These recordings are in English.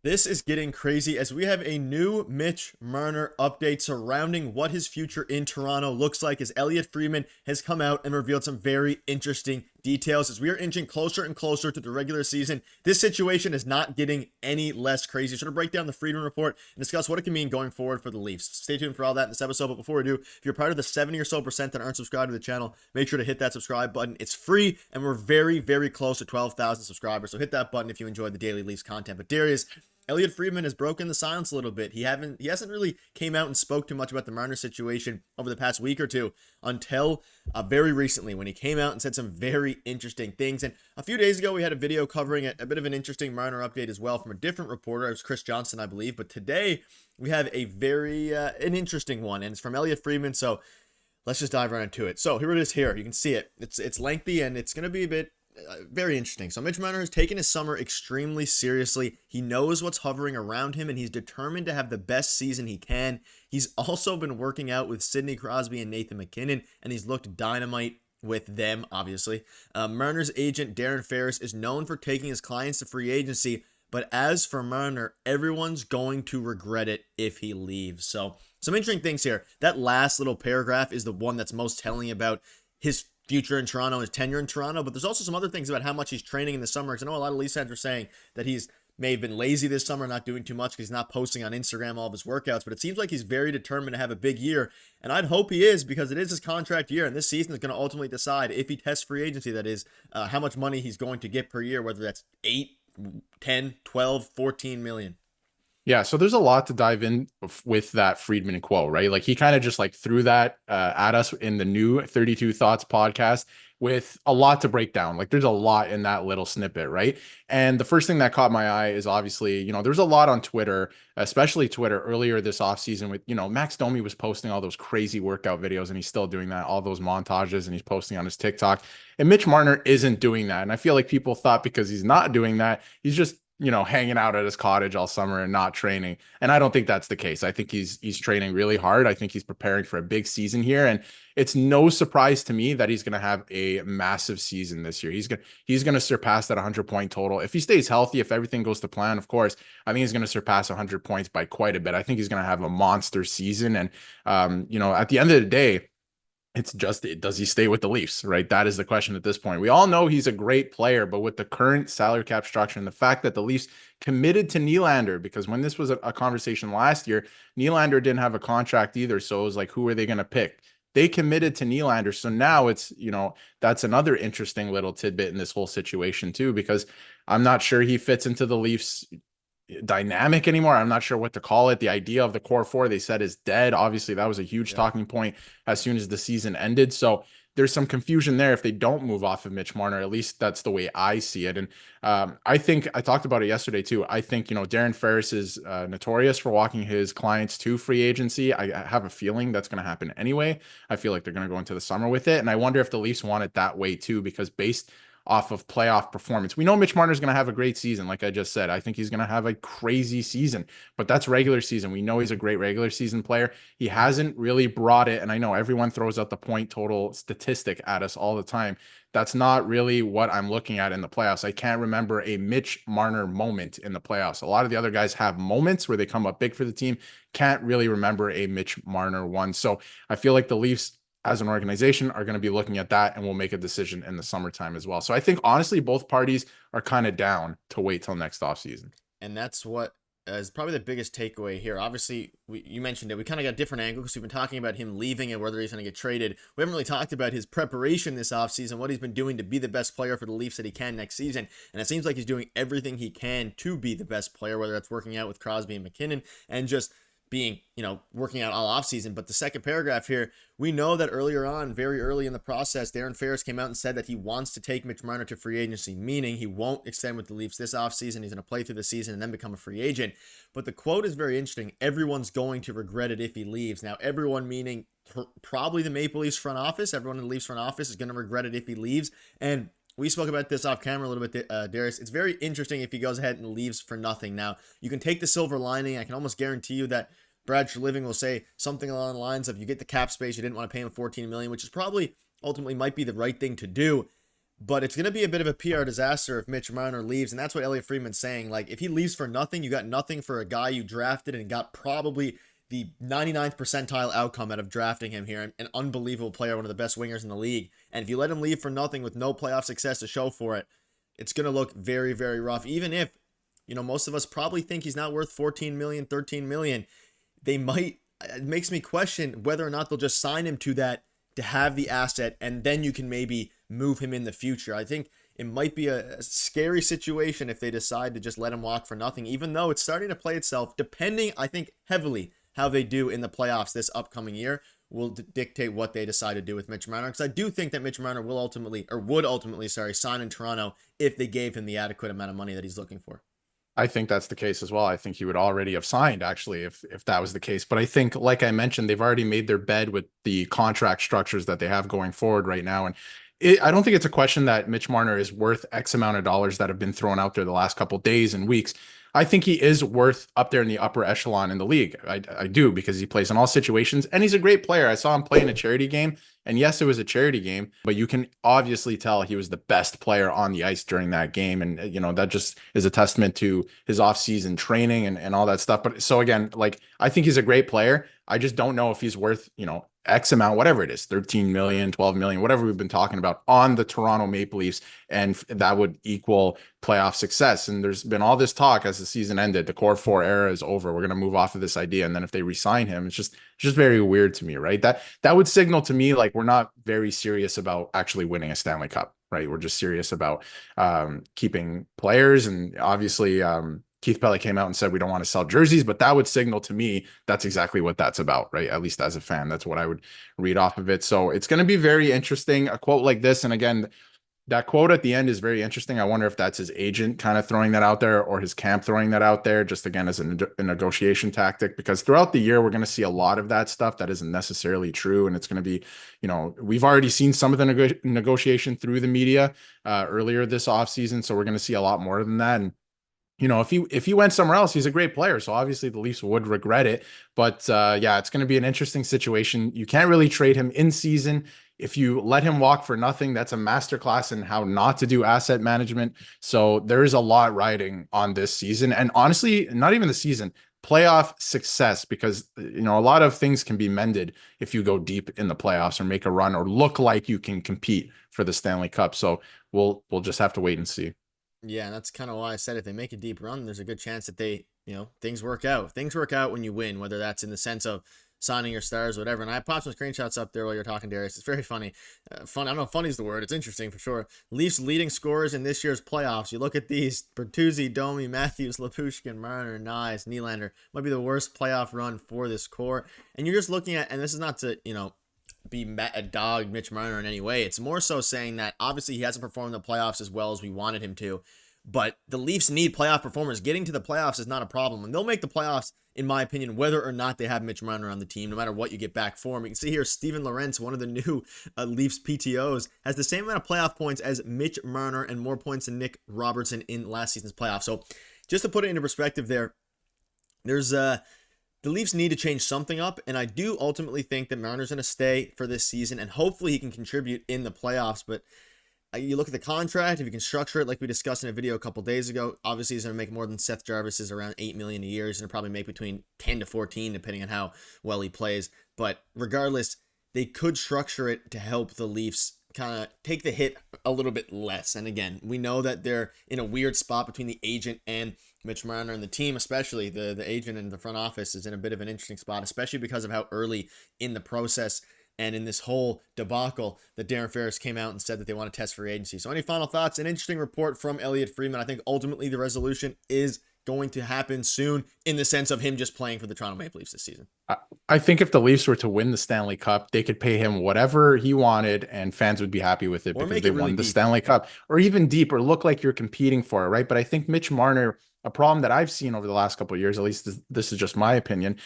This is getting crazy as we have a new Mitch Marner update surrounding what his future in Toronto looks like, as Elliotte Friedman has come out and revealed some very interesting details. As we are inching closer and closer to the regular season, this situation is not getting any less crazy. So to break down the Friedman report and discuss what it can mean going forward for the Leafs. Stay tuned for all that in this episode. But before we do, if you're part of the 70 or so percent that aren't subscribed to the channel, make sure to hit that subscribe button. It's free, and we're very, very close to 12,000 subscribers. So hit that button if you enjoy the daily Leafs content. But Darius, Elliotte Friedman has broken the silence a little bit. He hasn't really came out and spoke too much about the Marner situation over the past week or two until very recently, when he came out and said some very interesting things. And a few days ago, we had a video covering a bit of an interesting Marner update as well from a different reporter. It was Chris Johnson, I believe. But today we have a very an interesting one, and it's from Elliotte Friedman. So let's just dive right into it. So here it is. Here you can see it. It's lengthy, and it's going to be a bit very interesting. So Mitch Marner has taken his summer extremely seriously. He knows what's hovering around him, and he's determined to have the best season he can. He's also been working out with Sidney Crosby and Nathan MacKinnon, and he's looked dynamite with them, obviously. Marner's agent, Darren Ferris, is known for taking his clients to free agency, but as for Marner, everyone's going to regret it if he leaves. So some interesting things here. That last little paragraph is the one that's most telling about his future in Toronto, his tenure in Toronto, but there's also some other things about how much he's training in the summer. Because I know a lot of Leafs fans are saying that he's may have been lazy this summer, not doing too much because he's not posting on Instagram all of his workouts, but it seems like he's very determined to have a big year, and I'd hope he is, because it is his contract year, and this season is going to ultimately decide, if he tests free agency, that is, how much money he's going to get per year, whether that's 8, 10, 12, 14 million. Yeah, so there's a lot to dive in with that Friedman quote, right? Like he kind of just like threw that at us in the new 32 Thoughts podcast with a lot to break down. Like there's a lot in that little snippet, right? And the first thing that caught my eye is obviously, there's a lot on Twitter, especially Twitter earlier this offseason with, Max Domi was posting all those crazy workout videos, and he's still doing that, all those montages, and he's posting on his TikTok. And Mitch Marner isn't doing that. And I feel like people thought because he's not doing that, he's just hanging out at his cottage all summer and not training. And I don't think that's the case. I think he's training really hard. I think he's preparing for a big season here. And it's no surprise to me that he's going to have a massive season this year. He's going to surpass that 100-point total. If he stays healthy, if everything goes to plan, of course, I think he's going to surpass 100 points by quite a bit. I think he's going to have a monster season. And, at the end of the day, it's just, does he stay with the Leafs, right? That is the question at this point. We all know he's a great player, but with the current salary cap structure and the fact that the Leafs committed to Nylander, because when this was a conversation last year, Nylander didn't have a contract either. So it was like, who are they going to pick? They committed to Nylander. So now it's, that's another interesting little tidbit in this whole situation too, because I'm not sure he fits into the Leafs dynamic anymore. I'm not sure what to call it. The idea of the core four, they said, is dead. Obviously, that was a huge talking point as soon as the season ended. So there's some confusion there if they don't move off of Mitch Marner. At least that's the way I see it. And I think I talked about it yesterday too. I think, Darren Ferris is notorious for walking his clients to free agency. I have a feeling that's going to happen anyway. I feel like they're going to go into the summer with it. And I wonder if the Leafs want it that way too, because based off of playoff performance, we know Mitch Marner is going to have a great season. Like I just said, I think he's going to have a crazy season, but that's regular season. We know he's a great regular season player. He hasn't really brought it. And I know everyone throws out the point total statistic at us all the time. That's not really what I'm looking at in the playoffs. I can't remember a Mitch Marner moment in the playoffs. A lot of the other guys have moments where they come up big for the team. Can't really remember a Mitch Marner one. So I feel like the Leafs as an organization are going to be looking at that, and we'll make a decision in the summertime as well. So I think honestly, both parties are kind of down to wait till next offseason. And that's what is probably the biggest takeaway here. Obviously, you mentioned it. We kind of got a different angle because we've been talking about him leaving and whether he's going to get traded. We haven't really talked about his preparation this offseason, what he's been doing to be the best player for the Leafs that he can next season. And it seems like he's doing everything he can to be the best player, whether that's working out with Crosby and MacKinnon and just being, working out all offseason. But the second paragraph here, we know that earlier on, very early in the process, Darren Ferris came out and said that he wants to take Mitch Marner to free agency, meaning he won't extend with the Leafs this offseason. He's going to play through the season and then become a free agent. But the quote is very interesting. Everyone's going to regret it if he leaves. Now, everyone meaning probably the Maple Leafs front office. Everyone in the Leafs front office is going to regret it if he leaves. And we spoke about this off camera a little bit, Darius. It's very interesting if he goes ahead and leaves for nothing. Now, you can take the silver lining. I can almost guarantee you that Brad Treliving will say something along the lines of, you get the cap space, you didn't want to pay him $14 million, which is probably ultimately might be the right thing to do. But it's going to be a bit of a PR disaster if Mitch Marner leaves. And that's what Elliotte Friedman's saying. Like, if he leaves for nothing, you got nothing for a guy you drafted and got probably the 99th percentile outcome out of drafting him here. An unbelievable player, one of the best wingers in the league. And if you let him leave for nothing with no playoff success to show for it, it's going to look very, very rough. Even if, most of us probably think he's not worth 14 million, 13 million, they might, it makes me question whether or not they'll just sign him to that to have the asset, and then you can maybe move him in the future. I think it might be a scary situation if they decide to just let him walk for nothing, even though it's starting to play itself, depending, I think, heavily how they do in the playoffs this upcoming year will dictate what they decide to do with Mitch Marner. Because I do think that Mitch Marner would ultimately sign in Toronto if they gave him the adequate amount of money that he's looking for. I think that's the case as well. I think he would already have signed, actually, if that was the case. But I think, like I mentioned, they've already made their bed with the contract structures that they have going forward right now. And I don't think it's a question that Mitch Marner is worth X amount of dollars that have been thrown out there the last couple of days and weeks. I think he is worth up there in the upper echelon in the league. I do, because he plays in all situations and he's a great player. I saw him play in a charity game, and yes, it was a charity game, but you can obviously tell he was the best player on the ice during that game. And, that just is a testament to his offseason training and all that stuff. But so again, like, I think he's a great player. I just don't know if he's worth, X amount, whatever it is, 13 million, 12 million, whatever we've been talking about on the Toronto Maple Leafs. And that would equal playoff success. And there's been all this talk as the season ended, the core four era is over. We're going to move off of this idea. And then if they resign him, it's just very weird to me, right? That would signal to me, like, we're not very serious about actually winning a Stanley Cup, right? We're just serious about keeping players. And obviously, Keith Pelly came out and said we don't want to sell jerseys, but that would signal to me that's exactly what that's about, right? At least as a fan, that's what I would read off of it. So it's going to be very interesting. A quote like this, and again, that quote at the end is very interesting. I wonder if that's his agent kind of throwing that out there, or his camp throwing that out there, just again as a negotiation tactic, because throughout the year, we're going to see a lot of that stuff that isn't necessarily true. And it's going to be, we've already seen some of the negotiation through the media earlier this offseason. So we're going to see a lot more than that. And if he went somewhere else, he's a great player. So obviously the Leafs would regret it. But yeah, it's going to be an interesting situation. You can't really trade him in season. If you let him walk for nothing, that's a masterclass in how not to do asset management. So there is a lot riding on this season. And honestly, not even the season, playoff success, because a lot of things can be mended if you go deep in the playoffs or make a run or look like you can compete for the Stanley Cup. So we'll just have to wait and see. Yeah, and that's kind of why I said if they make a deep run, there's a good chance that they, things work out. Things work out when you win, whether that's in the sense of signing your stars, whatever. And I popped some screenshots up there while you're talking, Darius. It's very funny. Fun. I don't know if funny is the word. It's interesting for sure. Leafs leading scorers in this year's playoffs. You look at these: Bertuzzi, Domi, Matthews, Lapushkin, Marner, Nyes, Nylander. Might be the worst playoff run for this core. And you're just looking at, and this is not to, be a dog Mitch Marner in any way. It's more so saying that obviously he hasn't performed in the playoffs as well as we wanted him to, but the Leafs need playoff performers. Getting to the playoffs is not a problem, and they'll make the playoffs, in my opinion, whether or not they have Mitch Marner on the team, no matter what you get back for him. You can see here Steven Lorentz, one of the new Leafs PTOs, has the same amount of playoff points as Mitch Marner and more points than Nick Robertson in last season's playoffs. So just to put it into perspective there's the Leafs need to change something up, and I do ultimately think that Marner's going to stay for this season, and hopefully he can contribute in the playoffs. But you look at the contract, if you can structure it like we discussed in a video a couple days ago, obviously he's going to make more than Seth Jarvis is, around $8 million a year. He's going to probably make between 10 to 14, depending on how well he plays. But regardless, they could structure it to help the Leafs kind of take the hit a little bit less. And again, we know that they're in a weird spot between the agent and Mitch Marner, and the team, especially the agent and the front office, is in a bit of an interesting spot, especially because of how early in the process and in this whole debacle that Darren Ferris came out and said that they want to test free agency. So any final thoughts? An interesting report from Elliotte Friedman. I think ultimately the resolution is going to happen soon, in the sense of him just playing for the Toronto Maple Leafs this season. I think if the Leafs were to win the Stanley Cup, they could pay him whatever he wanted and fans would be happy with it, because they won the Stanley Cup, or even deeper, look like you're competing for it, right? But I think Mitch Marner, a problem that I've seen over the last couple of years, at least this is just my opinion,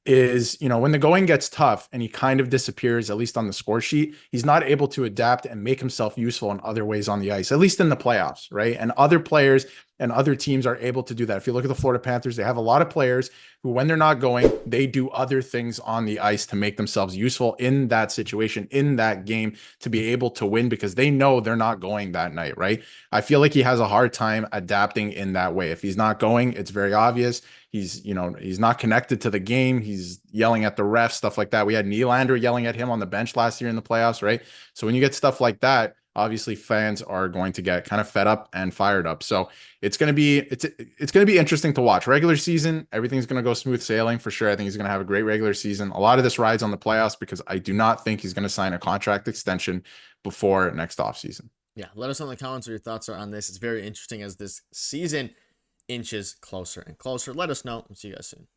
is, when the going gets tough and he kind of disappears, at least on the score sheet, he's not able to adapt and make himself useful in other ways on the ice, at least in the playoffs, right? And other players and other teams are able to do that. If you look at the Florida Panthers, they have a lot of players who, when they're not going, they do other things on the ice to make themselves useful in that situation, in that game, to be able to win because they know they're not going that night, right? I feel like he has a hard time adapting in that way. If he's not going, it's very obvious. He's not connected to the game. He's yelling at the refs, stuff like that. We had Nylander yelling at him on the bench last year in the playoffs, right? So when you get stuff like that, obviously fans are going to get kind of fed up and fired up. So it's going to be interesting to watch. Regular season, everything's going to go smooth sailing for sure. I think he's going to have a great regular season. A lot of this rides on the playoffs because I do not think he's going to sign a contract extension before next offseason. Yeah, let us know in the comments what your thoughts are on this. It's very interesting as this season inches closer and closer. Let us know. We'll see you guys soon.